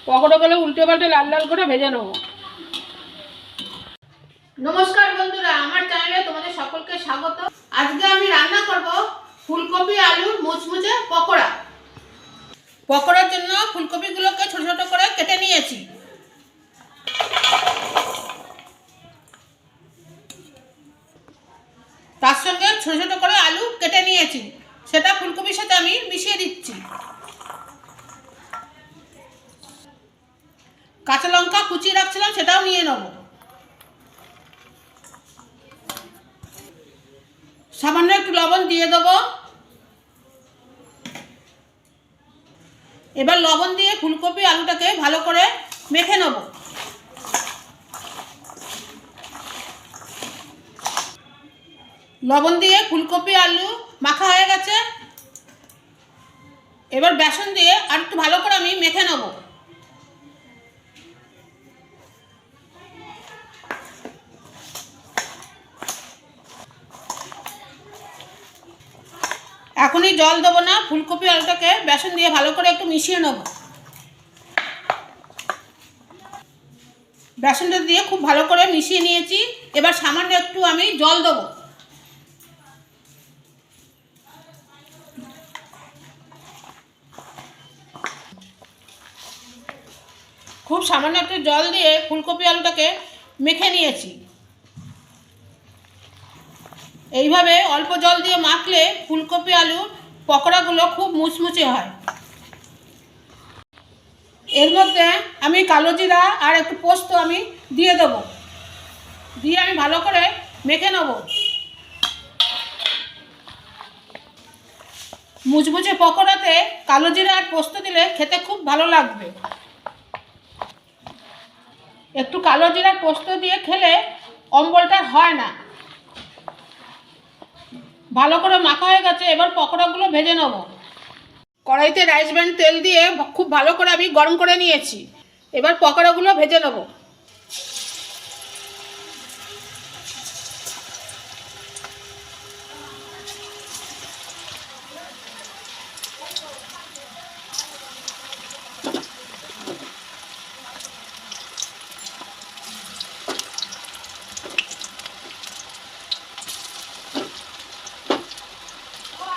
পকোড়াগুলো উল্টে পাল্টে লাল লাল করে ভেজে নেব। নমস্কার বন্ধুরা, আমার চ্যানেলে তোমাদের সকলকে স্বাগত। আজকে আমি রান্না করব ফুলকপি আলুর মুচমুচে পকোড়া। পকোড়ার জন্য ফুলকপিগুলোকে ছোট ছোট করে কেটে নিয়েছি। তার সঙ্গে ছোট ছোট করে আলু কেটে নিয়েছি, সেটা ফুলকপির সাথে আমি মিশিয়ে দিচ্ছি। কাঁচা লঙ্কা কুচিয়ে রাখছিলাম, সেটাও নিয়ে নেব। সামান্য একটু লবণ দিয়ে দেবো। এবার লবণ দিয়ে ফুলকপি আলুটাকে ভালো করে মেখে নেব। লবণ দিয়ে ফুলকপি আলু মাখা হয়ে গেছে। এবার বেসন দিয়ে আর একটু ভালো করে আমি মেখে নেব। এখনই জল দেবো না, ফুলকপি আলুটাকে বেসন দিয়ে ভালো করে একটু মিশিয়ে নেব। বেসনটা দিয়ে খুব ভালো করে মিশিয়ে নিয়েছি। এবার সামান্য একটু আমি জল দেবো। খুব সামান্য একটু জল দিয়ে ফুলকপি আলুটাকে মেখে নিয়েছি। এইভাবে অল্প জল দিয়ে মাখলে ফুলকপি আলুর পকোড়াগুলো খুব মুচমুচে হয়। এর মধ্যে আমি কালো জিরা আর একটু পোস্ত আমি দিয়ে দেবো। দিয়ে আমি ভালো করে মেখে নেব। মুচমুচে পকোড়াতে কালো জিরা আর পোস্ত দিলে খেতে খুব ভালো লাগবে। একটু কালো জিরা পোস্ত দিয়ে খেলে অম্বলটা হয় না। ভালো করে মাখা হয়ে গেছে। এবার পকোড়াগুলো ভেজে নেব। কড়াইতে রাইস ব্র্যান্ড তেল দিয়ে খুব ভালো করে আমি গরম করে নিয়েছি। এবার পকোড়াগুলো ভেজে নেব।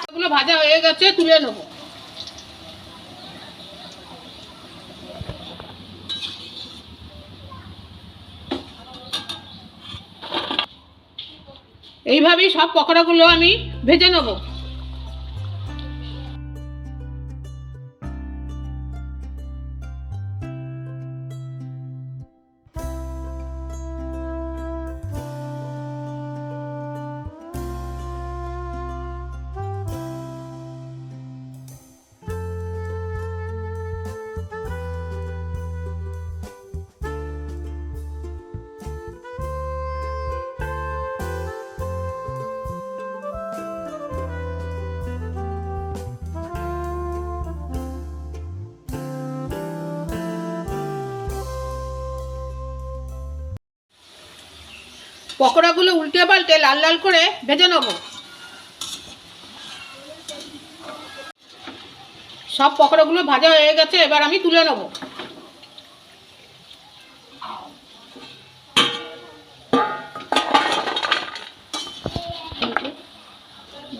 এগুলো ভাজা হয়ে গেছে, তুলে নেব। এইভাবেই সব পকোড়াগুলো আমি ভেজে নেব। পকোড়াগুলো উল্টে পাল্টে লাল লাল করে ভেজে নেব। সব পকোড়াগুলো ভাজা হয়ে গেছে। এবার আমি তুলে নেব।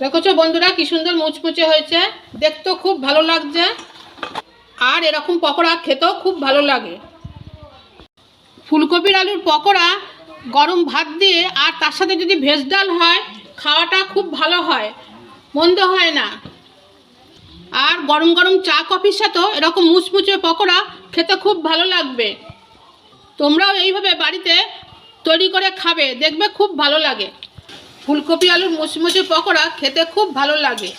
দেখেছো বন্ধুরা, কি সুন্দর মুচমুচে হয়েছে, দেখতেও খুব ভালো লাগছে। আর এরকম পকোড়া খেতেও খুব ভালো লাগে। ফুলকপির আলুর পকোড়া গরম ভাত দিয়ে আর তার সাথে যদি ভেজ ডাল হয়, খাওয়াটা খুব ভালো হয়, মন্দ হয় না। আর গরম গরম চা কফির সাথেও এরকম মুচমুচে পকোড়া খেতে খুব ভালো লাগবে। তোমরাও এইভাবে বাড়িতে তৈরি করে খাবে, দেখবে খুব ভালো লাগে। ফুলকপি আলুর মুচমুচে পকোড়া খেতে খুব ভালো লাগে।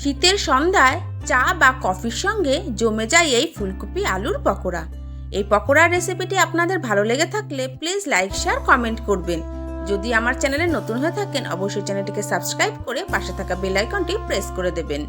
শীতের সন্ধ্যায় চা বা কফির সঙ্গে জমে যায় এই ফুলকপি আলুর পকোড়া। এই পকোড়ার রেসিপিটি আপনাদের ভালো লেগে থাকলে প্লিজ লাইক, শেয়ার, কমেন্ট করবেন। যদি আমার চ্যানেলে নতুন হয়ে থাকেন অবশ্যই চ্যানেলটিকে সাবস্ক্রাইব করে পাশে থাকা বেল আইকনটি প্রেস করে দেবেন।